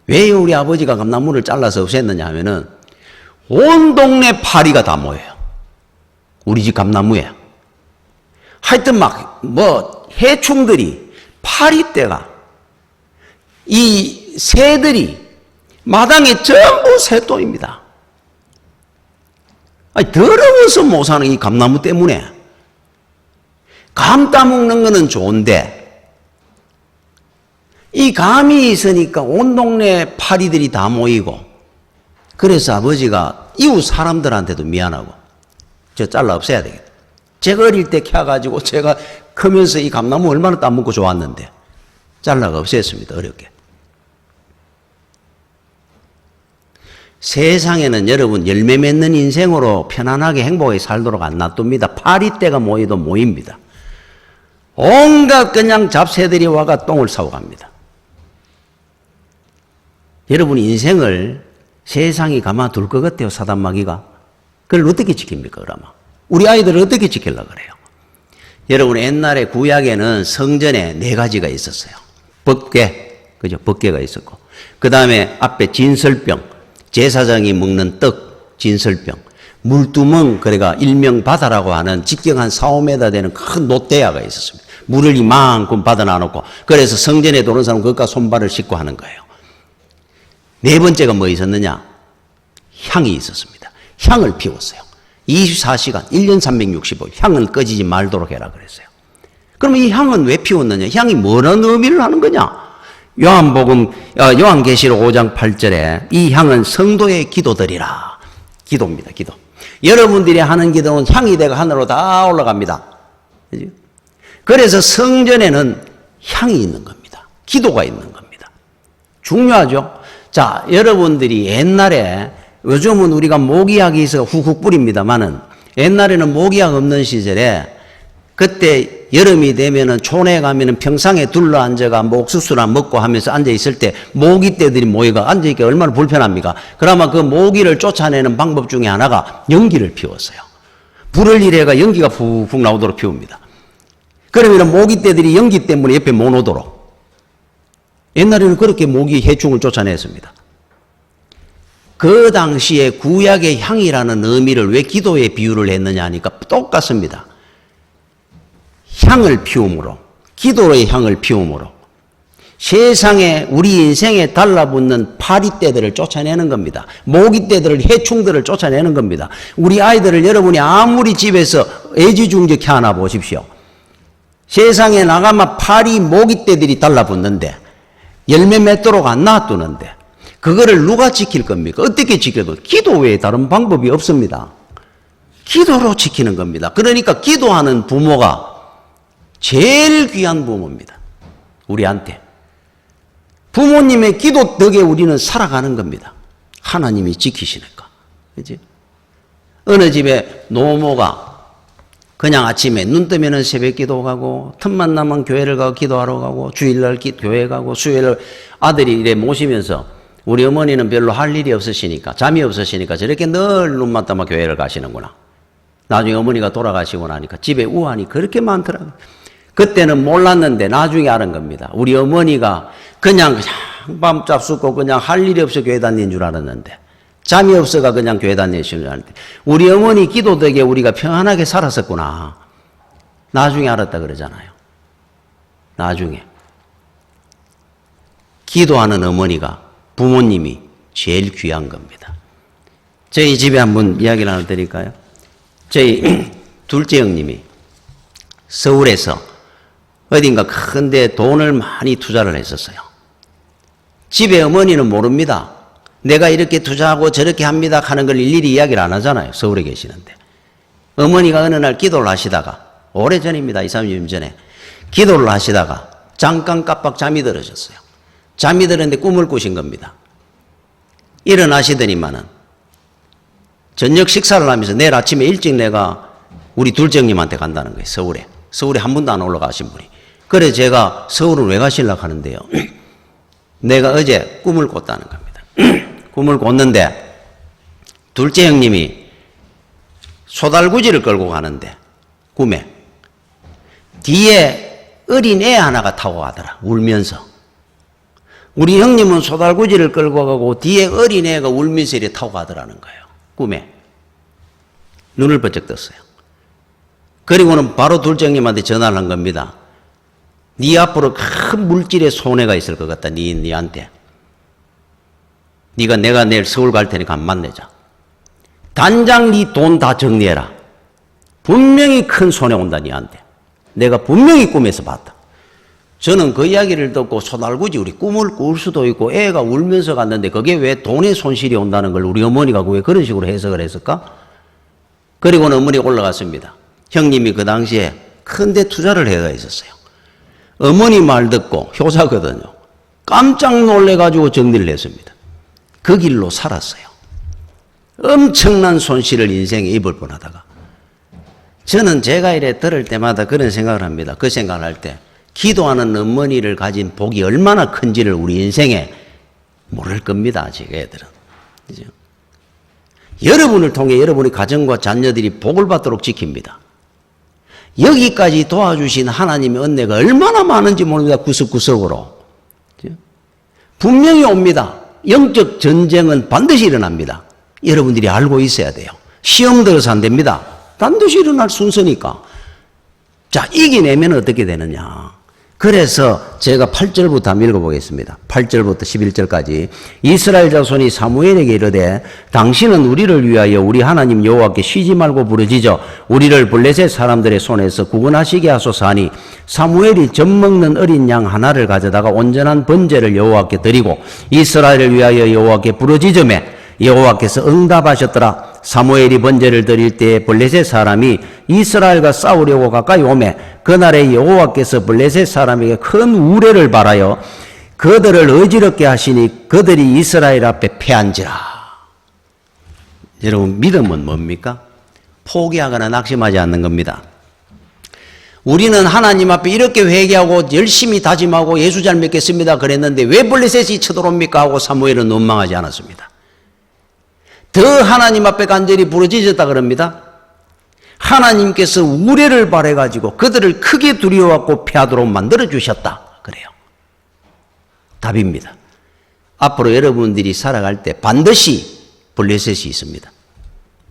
왜 우리 아버지가 감나무를 잘라서 없앴느냐 하면은 온 동네 파리가 다 모여요. 우리 집 감나무에. 하여튼 해충들이 파리떼가 이 새들이 마당에 전부 새똥입니다. 아니, 더러워서 못 사는 이 감나무 때문에. 감 따먹는 거는 좋은데 이 감이 있으니까 온 동네 파리들이 다 모이고, 그래서 아버지가 이웃 사람들한테도 미안하고 저 잘라 없애야 되겠다. 제가 어릴 때 켜가지고 제가 크면서 이 감나무 얼마나 따먹고 좋았는데 잘라가 없앴습니다. 어렵게. 세상에는 여러분 열매 맺는 인생으로 편안하게 행복하게 살도록 안 놔둡니다. 파리떼가 모여도 모입니다. 온갖 그냥 잡새들이 와가 똥을 싸고 갑니다. 여러분 인생을 세상이 가만둘 것 같아요, 사단 마귀가. 그걸 어떻게 지킵니까, 그러면? 우리 아이들을 어떻게 지키려고 그래요? 여러분 옛날에 구약에는 성전에 4가지가 있었어요. 법궤, 그죠? 법궤가 있었고, 그 다음에 앞에 진설병, 제사장이 먹는 떡, 진설병, 물두멍, 그래가 일명 바다라고 하는 직경 한 4-5m 되는 큰 놋대야가 있었습니다. 물을 이만큼 받아 놔놓고, 그래서 성전에 도는 사람은 그것과 손발을 씻고 하는 거예요. 4번째가 뭐 있었느냐? 향이 있었습니다. 향을 피웠어요. 24시간, 1년 365일 향은 꺼지지 말도록 해라 그랬어요. 그러면 이 향은 왜 피웠느냐? 향이 뭐라는 의미를 하는 거냐? 요한계시록 5장 8절에 이 향은 성도의 기도들이라. 기도입니다, 기도. 여러분들이 하는 기도는 향이 되고 하늘로 다 올라갑니다. 그래서 성전에는 향이 있는 겁니다. 기도가 있는 겁니다. 중요하죠? 자, 여러분들이 옛날에, 요즘은 우리가 모기약이 있어 훅훅 뿌립니다만은 옛날에는 모기약 없는 시절에 그때 여름이 되면은 촌에 가면은 평상에 둘러 앉아가 옥수수나 먹고 하면서 앉아 있을 때 모기떼들이 모여가 앉아 있기 얼마나 불편합니까? 그러면 그 모기를 쫓아내는 방법 중에 하나가 연기를 피웠어요. 불을 일해가 연기가 푹푹 나오도록 피웁니다. 그러면 모기떼들이 연기 때문에 옆에 못 오도록. 옛날에는 그렇게 모기 해충을 쫓아냈습니다. 그 당시에 구약의 향이라는 의미를 왜 기도에 비유를 했느냐 하니까 똑같습니다. 향을 피움으로, 기도의 향을 피움으로 세상에 우리 인생에 달라붙는 파리떼들을 쫓아내는 겁니다. 모기떼들을, 해충들을 쫓아내는 겁니다. 우리 아이들을 여러분이 아무리 집에서 애지중지 하나 보십시오. 세상에 나가면 파리, 모기떼들이 달라붙는데 열매 맺도록 안 놔두는데 그거를 누가 지킬 겁니까? 어떻게 지켜도 기도 외에 다른 방법이 없습니다. 기도로 지키는 겁니다. 그러니까 기도하는 부모가 제일 귀한 부모입니다. 우리한테. 부모님의 기도 덕에 우리는 살아가는 겁니다. 하나님이 지키시니까. 그치? 어느 집에 노모가 그냥 아침에 눈 뜨면은 새벽 기도 가고, 틈만 나면 교회를 가고 기도하러 가고, 주일날 교회 가고, 수요일 아들이 이래 모시면서 우리 어머니는 별로 할 일이 없으시니까, 잠이 없으시니까 저렇게 늘 눈만 뜨면 교회를 가시는구나. 나중에 어머니가 돌아가시고 나니까 집에 우환이 그렇게 많더라고요. 그때는 몰랐는데 나중에 알은 겁니다. 우리 어머니가 그냥 한밤 짭수고 그냥 할 일이 없어 교회 다니는 줄 알았는데, 잠이 없어가 그냥 교회 다니는 줄 알았는데, 우리 어머니 기도 덕에 우리가 평안하게 살았었구나. 나중에 알았다 그러잖아요. 나중에. 기도하는 어머니가, 부모님이 제일 귀한 겁니다. 저희 집에 한번 이야기를 하나 드릴까요? 저희 둘째 형님이 서울에서 어딘가 큰데 돈을 많이 투자를 했었어요. 집에 어머니는 모릅니다. 내가 이렇게 투자하고 저렇게 합니다 하는 걸 일일이 이야기를 안 하잖아요. 서울에 계시는데. 어머니가 어느 날 기도를 하시다가, 오래전입니다. 2, 30년 전에. 기도를 하시다가 잠깐 깜빡 잠이 들으셨어요. 잠이 들었는데 꿈을 꾸신 겁니다. 일어나시더니만은 저녁 식사를 하면서 내일 아침에 일찍 내가 우리 둘째 형님한테 간다는 거예요. 서울에 한 번도 안 올라가신 분이. 그래 제가 서울은 왜 가시려고 하는데요. 내가 어제 꿈을 꿨다는 겁니다. 꿈을 꿨는데 둘째 형님이 소달구지를 끌고 가는데 꿈에 뒤에 어린 애 하나가 타고 가더라. 울면서. 우리 형님은 소달구지를 끌고 가고 뒤에 어린 애가 울면서 이렇게 타고 가더라는 거예요. 꿈에. 눈을 번쩍 떴어요. 그리고는 바로 둘째 형님한테 전화를 한 겁니다. 네 앞으로 큰 물질의 손해가 있을 것 같다. 네한테. 내가 내일 서울 갈 테니까 한 만나자. 단장 네 돈 다 정리해라. 분명히 큰 손해 온다 네한테. 내가 분명히 꿈에서 봤다. 저는 그 이야기를 듣고 소달구지 우리 꿈을 꿀 수도 있고 애가 울면서 갔는데 그게 왜 돈의 손실이 온다는 걸 우리 어머니가 왜 그런 식으로 해석을 했을까? 그리고는 어머니가 올라갔습니다. 형님이 그 당시에 큰데 투자를 해가 있었어요. 어머니 말 듣고 효사거든요. 깜짝 놀래가지고 정리를 했습니다. 그 길로 살았어요. 엄청난 손실을 인생에 입을 뻔하다가. 저는 제가 이래 들을 때마다 그런 생각을 합니다. 그 생각을 할 때 기도하는 어머니를 가진 복이 얼마나 큰지를 우리 인생에 모를 겁니다. 아직 애들은. 그죠? 여러분을 통해 여러분의 가정과 자녀들이 복을 받도록 지킵니다. 여기까지 도와주신 하나님의 은혜가 얼마나 많은지 모릅니다. 구석구석으로. 분명히 옵니다. 영적 전쟁은 반드시 일어납니다. 여러분들이 알고 있어야 돼요. 시험 들어서 안 됩니다. 반드시 일어날 순서니까. 자, 이겨내면 어떻게 되느냐. 그래서 제가 8절부터 한번 읽어보겠습니다. 8절부터 11절까지. 이스라엘 자손이 사무엘에게 이르되 당신은 우리를 위하여 우리 하나님 여호와께 쉬지 말고 부르짖어 우리를 블레셋 사람들의 손에서 구원하시게 하소서 하니 사무엘이 젖먹는 어린 양 하나를 가져다가 온전한 번제를 여호와께 드리고 이스라엘을 위하여 여호와께 부르짖으매 여호와께서 응답하셨더라. 사무엘이 번제를 드릴 때에 블레셋 사람이 이스라엘과 싸우려고 가까이 오매 그날에 여호와께서 블레셋 사람에게 큰 우레를 발하여 그들을 어지럽게 하시니 그들이 이스라엘 앞에 패한지라. 여러분 믿음은 뭡니까? 포기하거나 낙심하지 않는 겁니다. 우리는 하나님 앞에 이렇게 회개하고 열심히 다짐하고 예수 잘 믿겠습니다 그랬는데 왜 블레셋이 쳐들어옵니까 하고 사무엘은 원망하지 않았습니다. 더 하나님 앞에 간절히 부르짖었다 그럽니다. 하나님께서 우레를 발해가지고 그들을 크게 두려워하고 패하도록 만들어주셨다 그래요. 답입니다. 앞으로 여러분들이 살아갈 때 반드시 블레셋이 있습니다.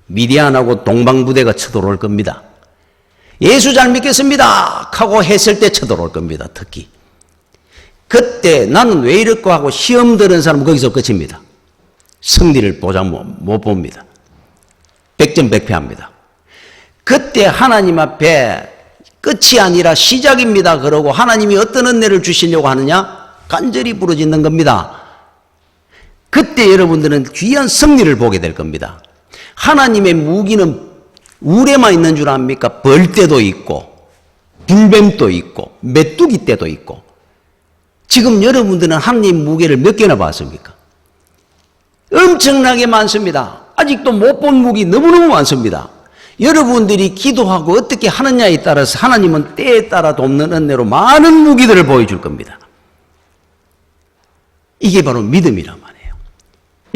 미디안하고 동방부대가 쳐들어올 겁니다. 예수 잘 믿겠습니다 하고 했을 때 쳐들어올 겁니다. 특히 그때 나는 왜 이럴까 하고 시험 들은 사람은 거기서 끝입니다. 승리를 못 봅니다. 백전백패합니다. 그때 하나님 앞에 끝이 아니라 시작입니다. 그러고 하나님이 어떤 은혜를 주시려고 하느냐? 간절히 부르짖는 겁니다. 그때 여러분들은 귀한 승리를 보게 될 겁니다. 하나님의 무기는 우레만 있는 줄 압니까? 벌떼도 있고 불뱀도 있고 메뚜기 떼도 있고. 지금 여러분들은 하나님 무게를 몇 개나 봤습니까? 엄청나게 많습니다. 아직도 못 본 무기 너무너무 많습니다. 여러분들이 기도하고 어떻게 하느냐에 따라서 하나님은 때에 따라 돕는 은혜로 많은 무기들을 보여줄 겁니다. 이게 바로 믿음이란 말이에요.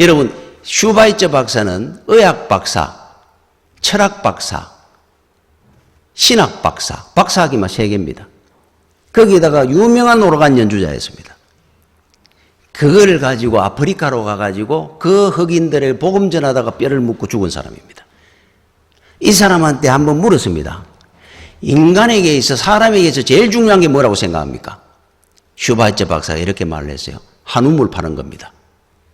여러분 슈바이처 박사는 의학 박사, 철학 박사, 신학 박사, 박사학위만 3개입니다. 거기에다가 유명한 오르간 연주자였습니다. 그걸 가지고 아프리카로 가가지고 그 흑인들의 복음 전하다가 뼈를 묻고 죽은 사람입니다. 이 사람한테 한번 물었습니다. 인간에게 있어 사람에게 있어 제일 중요한 게 뭐라고 생각합니까? 슈바이처 박사가 이렇게 말을 했어요. 한우물 파는 겁니다.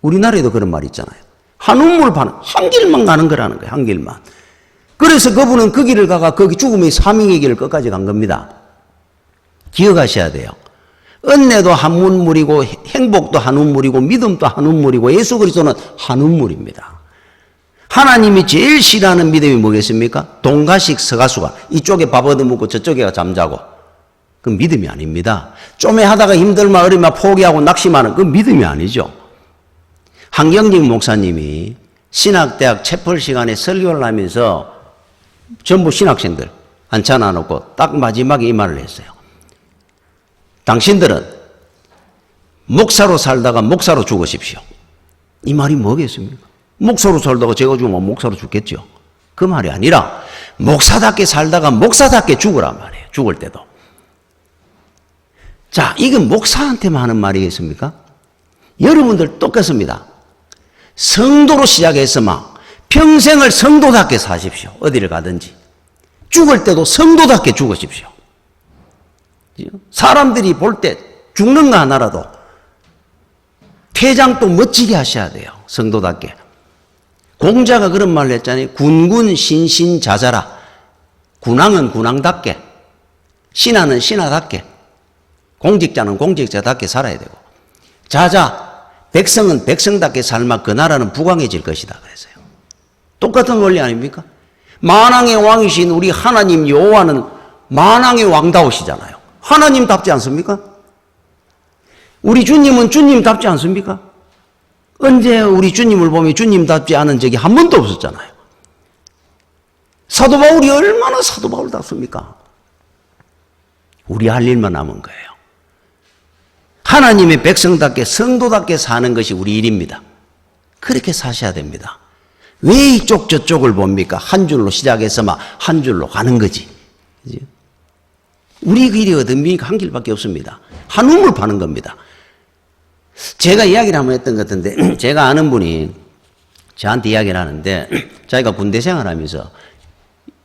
우리나라에도 그런 말이 있잖아요. 한우물 파는, 한 길만 가는 거라는 거예요. 한 길만. 그래서 그분은 그 길을 가가 거기 죽음의 사명의 길을 끝까지 간 겁니다. 기억하셔야 돼요. 은혜도 한운물이고 행복도 한운물이고 믿음도 한운물이고 예수 그리스도는 한운물입니다. 하나님이 제일 싫어하는 믿음이 뭐겠습니까? 동가식 서가수가 이쪽에 밥 얻어먹고 저쪽에 잠자고 그 믿음이 아닙니다. 좀에 하다가 힘들면 어리면 포기하고 낙심하는 그 믿음이 아니죠. 한경직 목사님이 신학대학 채플 시간에 설교를 하면서 전부 신학생들 앉혀놔놓고 딱 마지막에 이 말을 했어요. 당신들은 목사로 살다가 목사로 죽으십시오. 이 말이 뭐겠습니까? 목사로 살다가 제가 죽으면 목사로 죽겠죠. 그 말이 아니라 목사답게 살다가 목사답게 죽으란 말이에요. 죽을 때도. 자, 이건 목사한테만 하는 말이겠습니까? 여러분들 똑같습니다. 성도로 시작해서 막 평생을 성도답게 사십시오. 어디를 가든지. 죽을 때도 성도답게 죽으십시오. 사람들이 볼 때 죽는 거 하나라도 퇴장도 멋지게 하셔야 돼요. 성도답게. 공자가 그런 말을 했잖아요. 군군 신신자자라. 군왕은 군왕답게, 신하는 신하답게, 공직자는 공직자답게 살아야 되고, 자자, 백성은 백성답게 살면 그 나라는 부강해질 것이다 그랬어요. 똑같은 원리 아닙니까? 만왕의 왕이신 우리 하나님 여호와는 만왕의 왕다우시잖아요. 하나님답지 않습니까? 우리 주님은 주님답지 않습니까? 언제 우리 주님을 보면 주님답지 않은 적이 한 번도 없었잖아요. 사도 바울이 얼마나 사도 바울답습니까? 우리 할 일만 남은 거예요. 하나님의 백성답게 성도답게 사는 것이 우리 일입니다. 그렇게 사셔야 됩니다. 왜 이쪽 저쪽을 봅니까? 한 줄로 시작해서 막 한 줄로 가는 거지. 그죠? 우리 길이 어딥니까? 한 길밖에 없습니다. 한 우물 파는 겁니다. 제가 이야기를 한번 했던 것 같은데, 제가 아는 분이 저한테 이야기를 하는데, 자기가 군대 생활하면서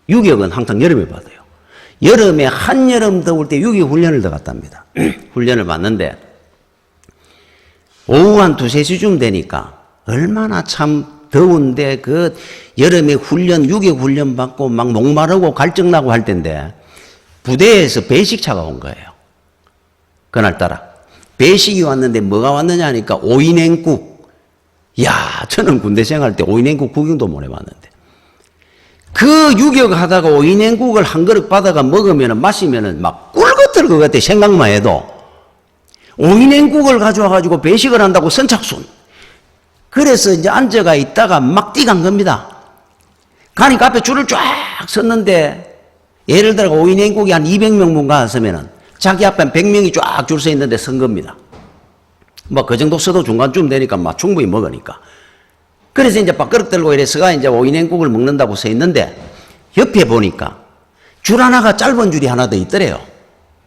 유격은 항상 여름에 받아요. 여름에 한여름 더울 때 유격 훈련을 더 갔답니다. 훈련을 받는데, 오후 한 2-3시쯤 되니까 얼마나 참 더운데 그 여름에 훈련, 유격 훈련 받고 막 목마르고 갈증나고 할 텐데, 부대에서 배식차가 온 거예요. 그날따라. 배식이 왔는데 뭐가 왔느냐 하니까 오이냉국. 야, 저는 군대 생활 때 오이냉국 구경도 못 해봤는데. 그 유격하다가 오이냉국을 한 그릇 받아가 먹으면 마시면 막 꿀 같을 것 같아. 생각만 해도. 오이냉국을 가져와가지고 배식을 한다고 선착순. 그래서 이제 앉아가 있다가 막 뛰간 겁니다. 가니까 앞에 줄을 쫙 섰는데, 예를 들어 오이냉국이 한 200명 뭔가 왔으면은 자기 앞에 100명이 쫙 줄 서 있는데 선 겁니다. 뭐 그 정도 써도 중간쯤 되니까 막 충분히 먹으니까. 그래서 이제 밥그릇 들고 이래서가 이제 오이냉국을 먹는다고 서 있는데 옆에 보니까 줄 하나가 짧은 줄이 하나 더 있더래요.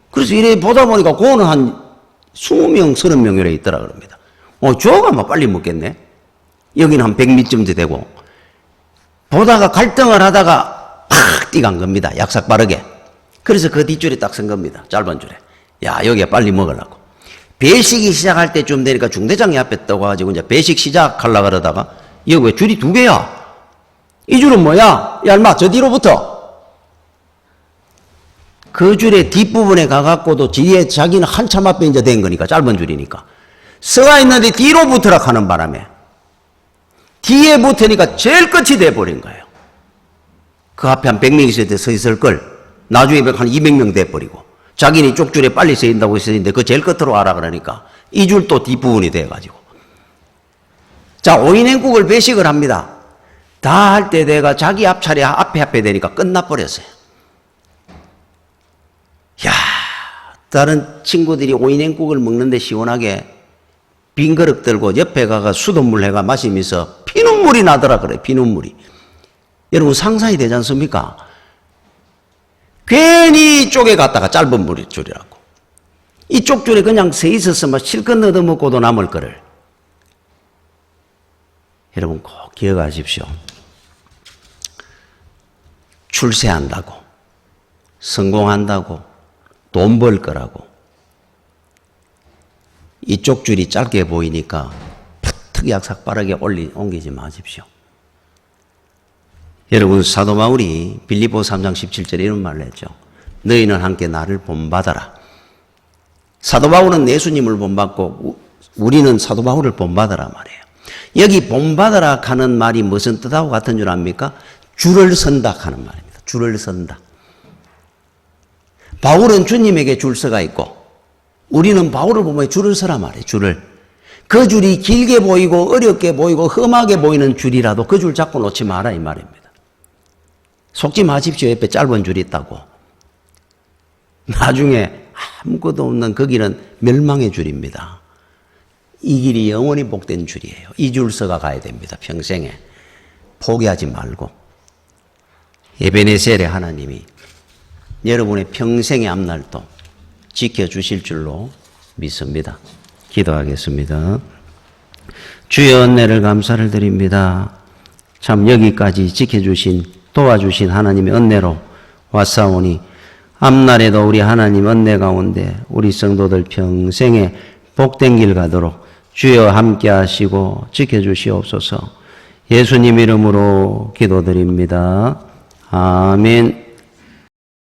그래서 이래 보다 보니까 그거는 한 20명, 30명 이래 있더라 그럽니다. 저가 뭐 빨리 먹겠네. 여기는 한 100미쯤 되고. 보다가 갈등을 하다가 팍 뛰간 겁니다. 약삭 빠르게. 그래서 그 뒷줄에 딱 선 겁니다. 짧은 줄에. 야, 여기에 빨리 먹으려고. 배식이 시작할 때쯤 되니까 중대장이 앞에 떠가지고 이제 배식 시작하려고 그러다가 여기 왜 줄이 2개야? 이 줄은 뭐야? 야, 인마, 저 뒤로 붙어. 그 줄의 뒷부분에 가갖고도 뒤에 자기는 한참 앞에 이제 된 거니까, 짧은 줄이니까. 서가 있는데 뒤로 붙으라 하는 바람에 뒤에 붙으니까 제일 끝이 돼버린 거예요. 그 앞에 한 100명 있을 때 서 있을 걸 나중에 한 200명 돼버리고 자기는 이쪽 줄에 빨리 서 있다고 했었는데 그 제일 끝으로 와라 그러니까 이 줄 또 뒷부분이 돼가지고 자 오이냉국을 배식을 합니다. 다 할 때 내가 자기 앞차례 앞에 되니까 끝나버렸어요. 야 다른 친구들이 오이냉국을 먹는데 시원하게 빈 그릇 들고 옆에 가가 수돗물 해가 마시면서 피눈물이 나더라 그래. 피눈물이. 여러분 상상이 되지 않습니까? 괜히 이쪽에 갔다가 짧은 줄이라고. 이쪽 줄에 그냥 서 있었으면 실컷 얻어먹고도 남을 거를 여러분 꼭 기억하십시오. 출세한다고, 성공한다고, 돈 벌 거라고 이쪽 줄이 짧게 보이니까 팍 약삭 빠르게 옮기지 마십시오. 여러분 사도 바울이 빌립보 3장 17절에 이런 말을 했죠. 너희는 함께 나를 본받아라. 사도 바울은 예수님을 본받고 우리는 사도 바울을 본받아라 말이에요. 여기 본받아라 하는 말이 무슨 뜻하고 같은 줄 압니까? 줄을 선다 하는 말입니다. 줄을 선다. 바울은 주님에게 줄 서가 있고 우리는 바울을 보면 줄을 서라 말이에요. 줄을. 그 줄이 길게 보이고 어렵게 보이고 험하게 보이는 줄이라도 그 줄 잡고 놓지 마라 이 말입니다. 속지 마십시오. 옆에 짧은 줄이 있다고. 나중에 아무것도 없는 그 길은 멸망의 줄입니다. 이 길이 영원히 복된 줄이에요. 이 줄 서가 가야 됩니다. 평생에. 포기하지 말고. 에베네셀의 하나님이 여러분의 평생의 앞날도 지켜주실 줄로 믿습니다. 기도하겠습니다. 주의 은혜를 감사를 드립니다. 참 여기까지 지켜주신 도와주신 하나님의 은혜로 왔사오니 앞날에도 우리 하나님 은혜 가운데 우리 성도들 평생에 복된 길 가도록 주여 함께 하시고 지켜주시옵소서. 예수님 이름으로 기도드립니다. 아멘.